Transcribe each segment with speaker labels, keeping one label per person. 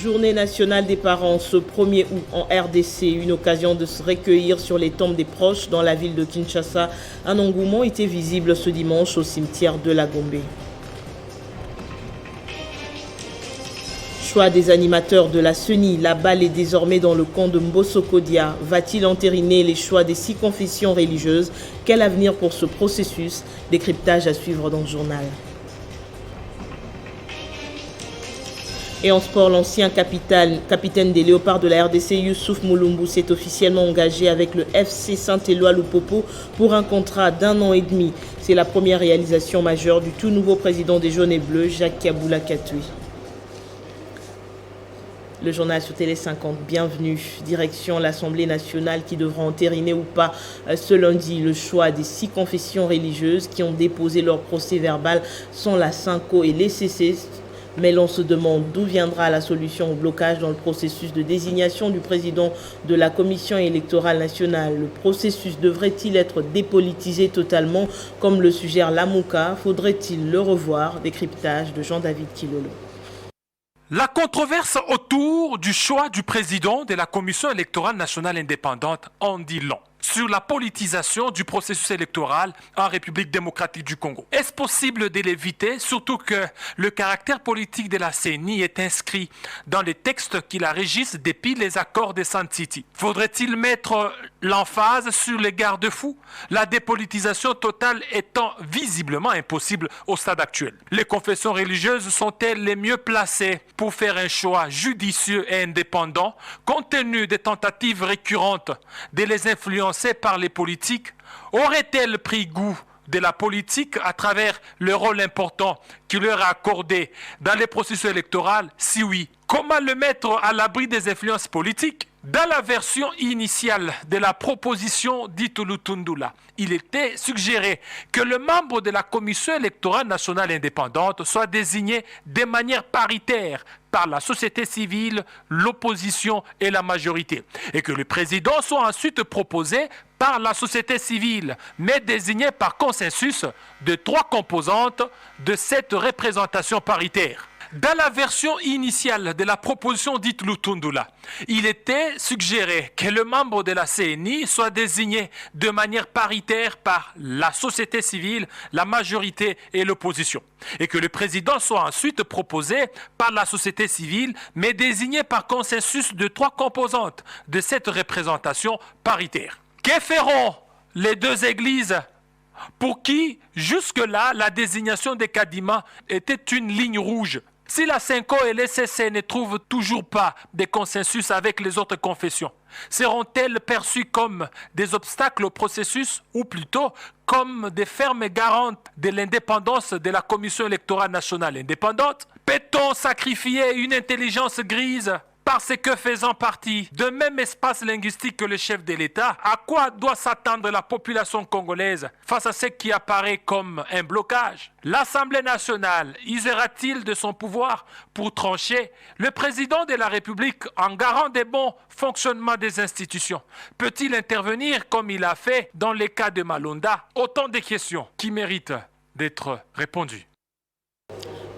Speaker 1: Journée nationale des parents ce 1er août en RDC, une occasion de se recueillir sur les tombes des proches dans la ville de Kinshasa. Un engouement était visible ce dimanche au cimetière de la Gombe. Choix des animateurs de la CENI, la balle est désormais dans le camp de Mbosso-Kodia. Va-t-il entériner les choix des 6 confessions religieuses? Quel avenir pour ce processus? Décryptage à suivre dans le journal. Et en sport, l'ancien capitaine des Léopards de la RDC, Youssouf Moulumbu, s'est officiellement engagé avec le FC Saint-Éloi-Lupopo pour un contrat d'1 an et demi. C'est la première réalisation majeure du tout nouveau président des Jaunes et Bleus, Jacques Kaboula Katui. Le journal sur Télé 50, bienvenue. Direction l'Assemblée nationale qui devra entériner ou pas ce lundi le choix des 6 confessions religieuses qui ont déposé leur procès verbal sans la Synco et l'ECC. Mais l'on se demande d'où viendra la solution au blocage dans le processus de désignation du président de la Commission électorale nationale. Le processus devrait-il être dépolitisé totalement comme le suggère l'AMOUCA? Faudrait-il le revoir? Décryptage de Jean-David Kilolo.
Speaker 2: La controverse autour du choix du président de la Commission électorale nationale indépendante en dit long sur la politisation du processus électoral en République démocratique du Congo. Est-ce possible de l'éviter, surtout que le caractère politique de la CENI est inscrit dans les textes qui la régissent depuis les accords de Sun City? Faudrait-il mettre l'emphase sur les garde-fous, la dépolitisation totale étant visiblement impossible au stade actuel? Les confessions religieuses sont-elles les mieux placées pour faire un choix judicieux et indépendant, compte tenu des tentatives récurrentes de les influencer par les politiques? Auraient-elles pris goût de la politique à travers le rôle important qui leur est accordé dans les processus électoraux? Si oui, comment le mettre à l'abri des influences politiques? Dans la version initiale de la proposition dite Lutundula, il était suggéré que le membre de la Commission électorale nationale indépendante soit désigné de manière paritaire par la société civile, l'opposition et la majorité, et que le président soit ensuite proposé par la société civile, mais désigné par consensus de 3 composantes de cette représentation paritaire. Dans la version initiale de la proposition dite Lutundula, il était suggéré que le membre de la CENI soit désigné de manière paritaire par la société civile, la majorité et l'opposition, et que le président soit ensuite proposé par la société civile, mais désigné par consensus de 3 composantes de cette représentation paritaire. Que feront les 2 églises pour qui, jusque-là, la désignation des Kadima était une ligne rouge? Si la Synco et l'ECC ne trouvent toujours pas de consensus avec les autres confessions, seront-elles perçues comme des obstacles au processus ou plutôt comme des fermes garantes de l'indépendance de la Commission électorale nationale indépendante? Peut-on sacrifier une intelligence grise parce que faisant partie d'un même espace linguistique que le chef de l'État? À quoi doit s'attendre la population congolaise face à ce qui apparaît comme un blocage? L'Assemblée nationale usera-t-il de son pouvoir pour trancher? Le président de la République, en garant des bons fonctionnements des institutions, peut-il intervenir comme il a fait dans les cas de Malonda? Autant de questions qui méritent d'être répondues.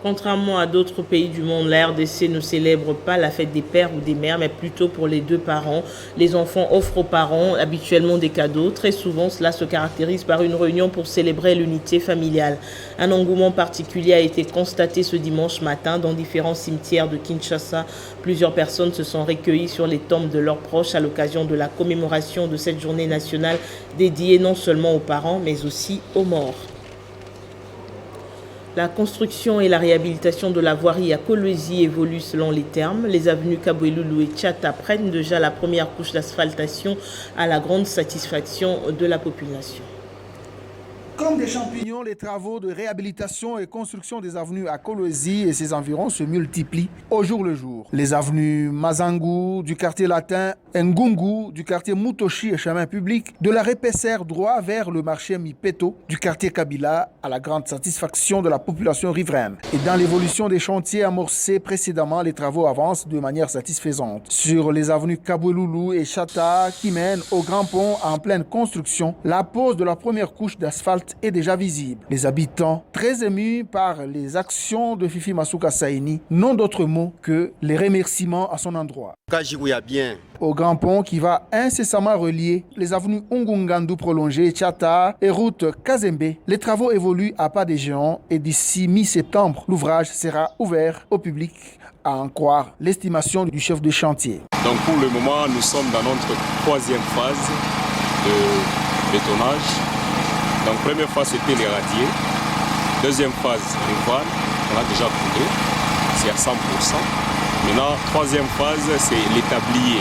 Speaker 1: Contrairement à d'autres pays du monde, la RDC ne célèbre pas la fête des pères ou des mères, mais plutôt pour les 2 parents. Les enfants offrent aux parents habituellement des cadeaux. Très souvent, cela se caractérise par une réunion pour célébrer l'unité familiale. Un engouement particulier a été constaté ce dimanche matin dans différents cimetières de Kinshasa. Plusieurs personnes se sont recueillies sur les tombes de leurs proches à l'occasion de la commémoration de cette journée nationale dédiée non seulement aux parents, mais aussi aux morts. La construction et la réhabilitation de la voirie à Kolwezi évoluent selon les termes. Les avenues Kaboueloulou et Tchata prennent déjà la première couche d'asphaltation à la grande satisfaction de la population.
Speaker 3: Comme des champignons, les travaux de réhabilitation et construction des avenues à Kolwezi et ses environs se multiplient au jour le jour. Les avenues Mazangu, du quartier latin Ngungu, du quartier Mutoshi et chemin public, de la Répécère droit vers le marché Mipeto, du quartier Kabila à la grande satisfaction de la population riveraine. Et dans l'évolution des chantiers amorcés précédemment, les travaux avancent de manière satisfaisante. Sur les avenues Kaboueloulou et Chata qui mènent au Grand Pont en pleine construction, la pose de la première couche d'asphalte d'asphalte est déjà visible. Les habitants, très émus par les actions de Fifi Masuka Saini, n'ont d'autre mot que les remerciements à son endroit. Au grand pont qui va incessamment relier les avenues Ngungandu prolongées, Tchata et route Kazembe, les travaux évoluent à pas des géants et d'ici mi-septembre, l'ouvrage sera ouvert au public, à en croire l'estimation du chef de chantier.
Speaker 4: Donc pour le moment, nous sommes dans notre troisième phase de bétonnage. Donc première phase, c'était les radiers. Deuxième phase, rival, on a déjà coulé, c'est à 100%. Maintenant, troisième phase, c'est l'établier.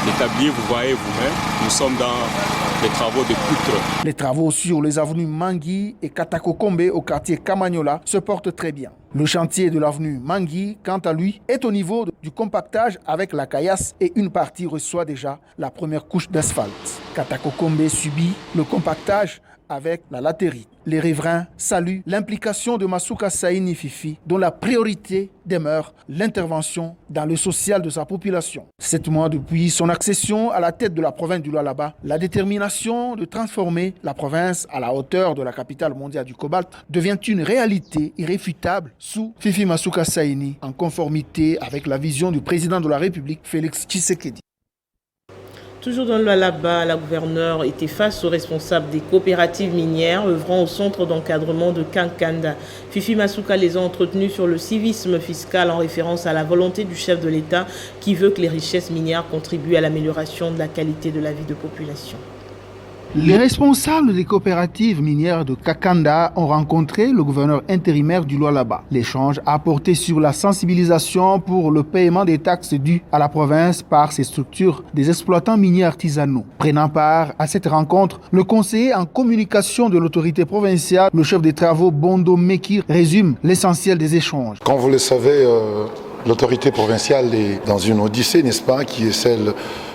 Speaker 4: L'établier, vous voyez vous-même, nous sommes dans les travaux de poutre.
Speaker 3: Les travaux sur les avenues Mangui et Katakokombe au quartier Kamagnola se portent très bien. Le chantier de l'avenue Mangui, quant à lui, est au niveau du compactage avec la caillasse et une partie reçoit déjà la première couche d'asphalte. Katakokombe subit le compactage avec la latérite. Les riverains saluent l'implication de Masuka Saini Fifi, dont la priorité demeure l'intervention dans le social de sa population. 7 mois depuis son accession à la tête de la province du Lualaba, la détermination de transformer la province à la hauteur de la capitale mondiale du cobalt devient une réalité irréfutable sous Fifi Masuka Saini, en conformité avec la vision du président de la République, Félix Tshisekedi.
Speaker 1: Toujours dans le Lualaba, la gouverneure était face aux responsables des coopératives minières œuvrant au centre d'encadrement de Kankanda. Fifi Masuka les a entretenus sur le civisme fiscal en référence à la volonté du chef de l'État qui veut que les richesses minières contribuent à l'amélioration de la qualité de la vie de population.
Speaker 3: Les responsables des coopératives minières de Kakanda ont rencontré le gouverneur intérimaire du Lualaba. L'échange a porté sur la sensibilisation pour le paiement des taxes dues à la province par ces structures des exploitants miniers artisanaux. Prenant part à cette rencontre, le conseiller en communication de l'autorité provinciale, le chef des travaux Bondo Meki, résume l'essentiel des échanges.
Speaker 5: Comme vous le savez, l'autorité provinciale est dans une odyssée, n'est-ce pas, qui est celle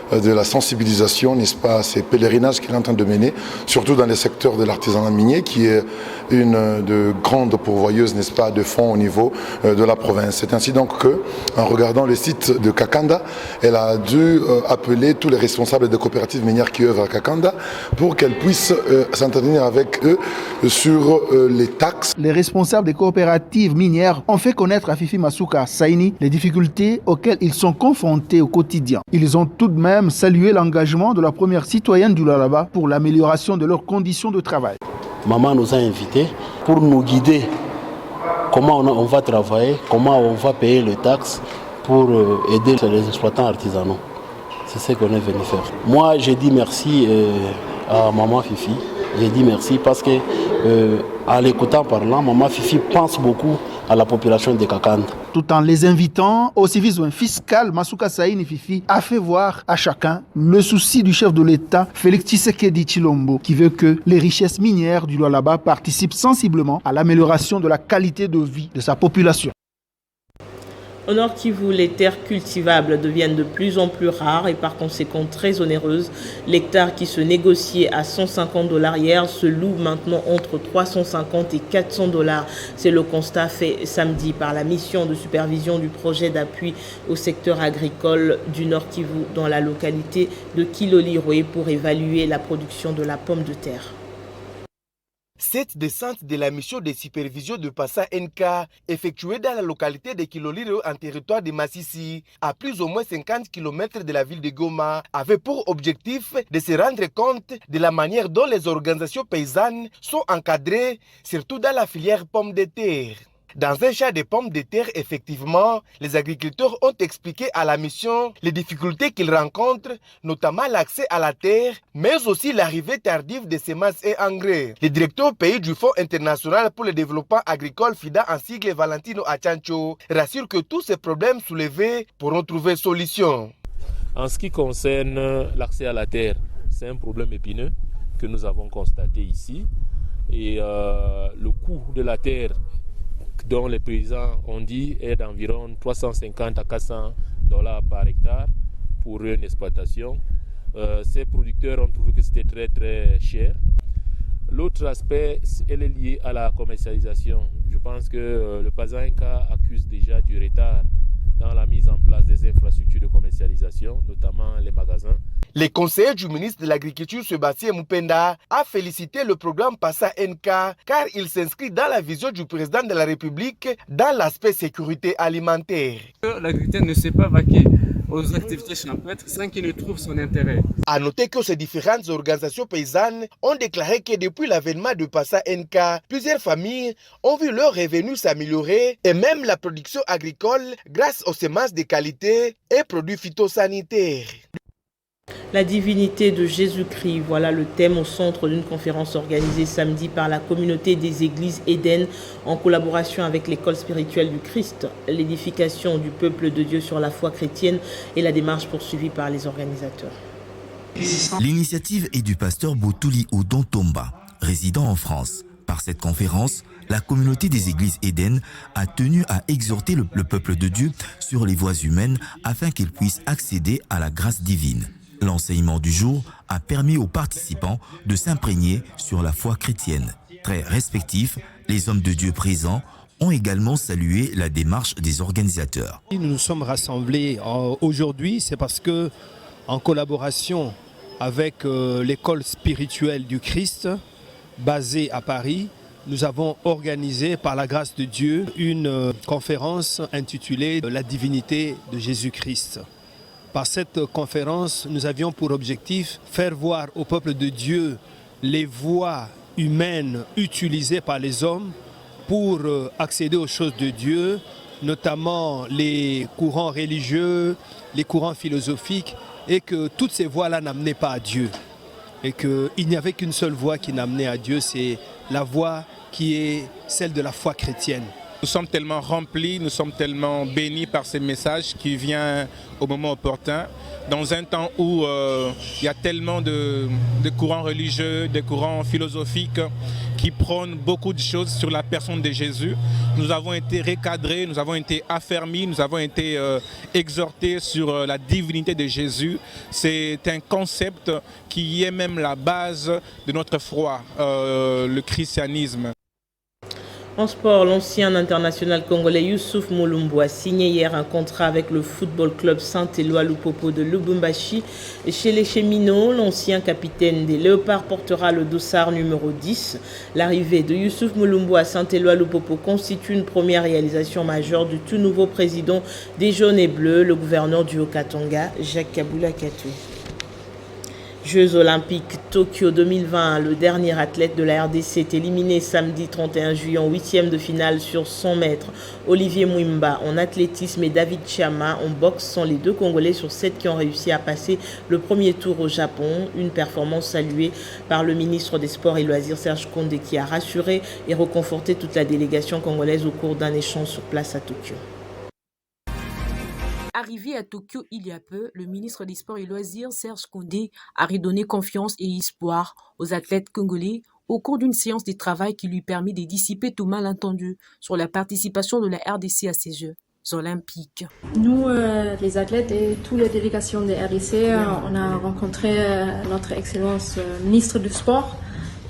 Speaker 5: de la sensibilisation, n'est-ce pas, ces pèlerinages qu'il est en train de mener, surtout dans les secteurs de l'artisanat minier, qui est une de grandes pourvoyeuses, n'est-ce pas, de fonds au niveau de la province. C'est ainsi donc que, en regardant le site de Kakanda, elle a dû appeler tous les responsables de coopératives minières qui œuvrent à Kakanda pour qu'elle puisse s'entretenir avec eux sur les taxes.
Speaker 3: Les responsables des coopératives minières ont fait connaître à Fifi Masuka Saini les difficultés auxquelles ils sont confrontés au quotidien. Ils ont tout de même salué l'engagement de la première citoyenne du Lualaba pour l'amélioration de leurs conditions de travail.
Speaker 6: Maman nous a invités pour nous guider comment on va travailler, comment on va payer les taxes pour aider les exploitants artisanaux. C'est ce qu'on est venu faire. Moi, j'ai dit merci à maman Fifi. J'ai dit merci parce que, en l'écoutant parlant, maman Fifi pense beaucoup à la population de Kakanda.
Speaker 3: Tout en les invitant au civisme fiscal, Masuka Saini Fifi a fait voir à chacun le souci du chef de l'État, Félix Tshisekedi Tshilombo, qui veut que les richesses minières du Lualaba participent sensiblement à l'amélioration de la qualité de vie de sa population.
Speaker 1: Au Nord Kivu, les terres cultivables deviennent de plus en plus rares et par conséquent très onéreuses. L'hectare qui se négociait à $150 hier se loue maintenant entre $350 et $400. C'est le constat fait samedi par la mission de supervision du projet d'appui au secteur agricole du Nord Kivu dans la localité de Kilolirwe pour évaluer la production de la pomme de terre.
Speaker 7: Cette descente de la mission de supervision de Passa NK, effectuée dans la localité de Kilolirwe en territoire de Massissi, à plus ou moins 50 km de la ville de Goma, avait pour objectif de se rendre compte de la manière dont les organisations paysannes sont encadrées, surtout dans la filière pommes de terre. Dans un champ de pommes de terre, effectivement, les agriculteurs ont expliqué à la mission les difficultés qu'ils rencontrent, notamment l'accès à la terre, mais aussi l'arrivée tardive de semences et engrais. Le directeur pays du Fonds international pour le développement agricole FIDA en sigle Valentino Achancho rassure que tous ces problèmes soulevés pourront trouver solution.
Speaker 8: En ce qui concerne l'accès à la terre, c'est un problème épineux que nous avons constaté ici. Et le coût de la terre dont les paysans ont dit est d'environ $350 à $400 par hectare pour une exploitation. Ces producteurs ont trouvé que c'était très très cher. L'autre aspect, elle est lié à la commercialisation. Je pense que le Passa NK accuse déjà du retard dans la mise en place des infrastructures de commercialisation, notamment les magasins.
Speaker 7: Le conseiller du ministre de l'Agriculture, Sébastien Mupenda, a félicité le programme PASA NK car il s'inscrit dans la vision du président de la République dans l'aspect sécurité alimentaire.
Speaker 9: L'agriculteur ne s'est pas vaquer aux activités champêtres sans qu'il ne trouve son intérêt.
Speaker 7: À noter que ces différentes organisations paysannes ont déclaré que depuis l'avènement de PASA NK, plusieurs familles ont vu leurs revenus s'améliorer et même la production agricole grâce aux semences de qualité et produits phytosanitaires.
Speaker 1: La divinité de Jésus-Christ, voilà le thème au centre d'une conférence organisée samedi par la communauté des églises Éden en collaboration avec l'école spirituelle du Christ, l'édification du peuple de Dieu sur la foi chrétienne et la démarche poursuivie par les organisateurs.
Speaker 10: L'initiative est du pasteur Botuli Odon Tomba, résident en France. Par cette conférence, la communauté des églises Éden a tenu à exhorter le peuple de Dieu sur les voies humaines afin qu'il puisse accéder à la grâce divine. L'enseignement du jour a permis aux participants de s'imprégner sur la foi chrétienne. Très respectifs, les hommes de Dieu présents ont également salué la démarche des organisateurs.
Speaker 11: Nous nous sommes rassemblés aujourd'hui, c'est parce que, en collaboration avec l'école spirituelle du Christ, basée à Paris, nous avons organisé par la grâce de Dieu une conférence intitulée « La divinité de Jésus-Christ ». Par cette conférence, nous avions pour objectif faire voir au peuple de Dieu les voies humaines utilisées par les hommes pour accéder aux choses de Dieu, notamment les courants religieux, les courants philosophiques, et que toutes ces voies-là n'amenaient pas à Dieu. Et qu'il n'y avait qu'une seule voie qui n'amenait à Dieu, c'est la voie qui est celle de la foi chrétienne.
Speaker 12: Nous sommes tellement remplis, nous sommes tellement bénis par ces messages qui viennent au moment opportun. Dans un temps où il y a tellement de courants religieux, de courants philosophiques qui prônent beaucoup de choses sur la personne de Jésus, nous avons été recadrés, nous avons été affermis, nous avons été exhortés sur la divinité de Jésus. C'est un concept qui est même la base de notre foi, le christianisme.
Speaker 1: En sport, l'ancien international congolais Youssouf Mulumbu a signé hier un contrat avec le football club Saint-Éloi Lupopo de Lubumbashi. Chez les cheminots, l'ancien capitaine des Léopards portera le dossard numéro 10. L'arrivée de Youssouf Mulumbu à Saint-Éloi Lupopo constitue une première réalisation majeure du tout nouveau président des Jaunes et Bleus, le gouverneur du Haut-Katanga, Jacques Kabula Katou. Jeux olympiques Tokyo 2020, le dernier athlète de la RDC est éliminé samedi 31 juillet en 8e de finale sur 100 mètres. Olivier Mwimba en athlétisme et David Chama en boxe sont les deux Congolais sur 7 qui ont réussi à passer le premier tour au Japon. Une performance saluée par le ministre des Sports et Loisirs Serge Kondé qui a rassuré et reconforté toute la délégation congolaise au cours d'un échange sur place à Tokyo.
Speaker 13: Arrivé à Tokyo il y a peu, le ministre des Sports et Loisirs, Serge Kondé, a redonné confiance et espoir aux athlètes congolais au cours d'une séance de travail qui lui permet de dissiper tout malentendu sur la participation de la RDC à ces Jeux olympiques.
Speaker 14: Nous, les athlètes et toutes les délégations de RDC, on a rencontré notre Excellence ministre du Sport.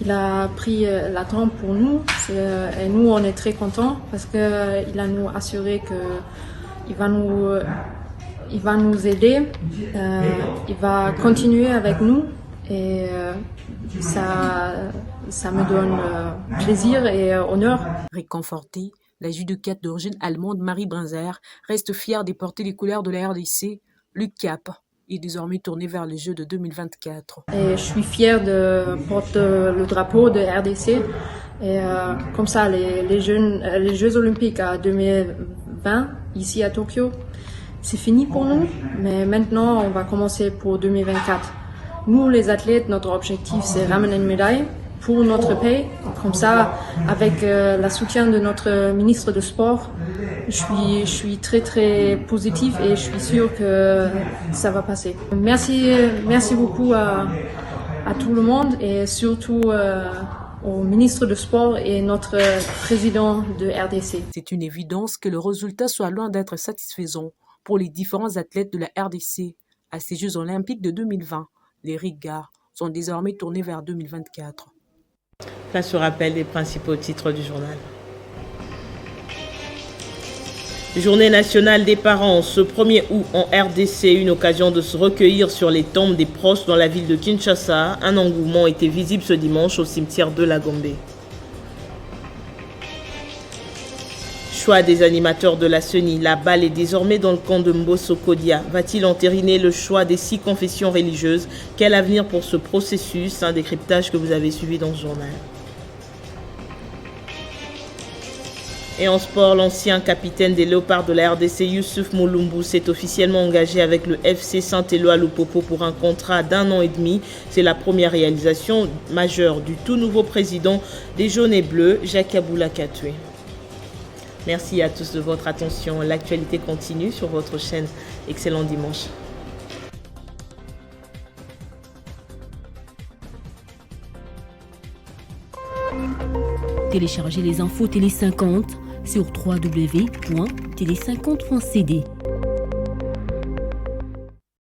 Speaker 14: Il a pris la temps pour nous et nous, on est très contents parce qu'il a nous assuré qu'il il va nous aider, il va continuer avec nous et ça me donne plaisir et honneur.
Speaker 13: Réconfortée, la judocate d'origine allemande Marie Brinzer reste fière de porter les couleurs de la RDC. Le cap est désormais tourné vers les Jeux de 2024.
Speaker 14: Et je suis fière de porter le drapeau de RDC. Et comme ça, les Jeux olympiques à 2020, ici à Tokyo, c'est fini pour nous, mais maintenant on va commencer pour 2024. Nous les athlètes, notre objectif c'est ramener une médaille pour notre pays. Comme ça, avec le soutien de notre ministre de Sport, je suis très très positive et je suis sûre que ça va passer. Merci beaucoup à tout le monde et surtout au ministre de Sport et notre président de RDC.
Speaker 13: C'est une évidence que le résultat soit loin d'être satisfaisant pour les différents athlètes de la RDC à ces Jeux olympiques de 2020. Les regards sont désormais tournés vers 2024.
Speaker 1: Place au rappel des principaux titres du journal. Journée nationale des parents, ce 1er août en RDC, une occasion de se recueillir sur les tombes des proches dans la ville de Kinshasa. Un engouement était visible ce dimanche au cimetière de la Gombe. Choix des animateurs de la CENI, la balle est désormais dans le camp de Mbosso Kodia. Va-t-il entériner le choix des 6 confessions religieuses? Quel avenir pour ce processus? Un décryptage que vous avez suivi dans ce journal. Et en sport, l'ancien capitaine des Léopards de la RDC, Youssouf Moulumbu, s'est officiellement engagé avec le FC Saint-Éloi Lupopo pour un contrat d'1 an et demi. C'est la première réalisation majeure du tout nouveau président des Jaunes et Bleus, Jacques Aboula Katoué. Merci à tous de votre attention. L'actualité continue sur votre chaîne. Excellent dimanche.
Speaker 15: Téléchargez les infos Télé 50 sur www.tele50.cd.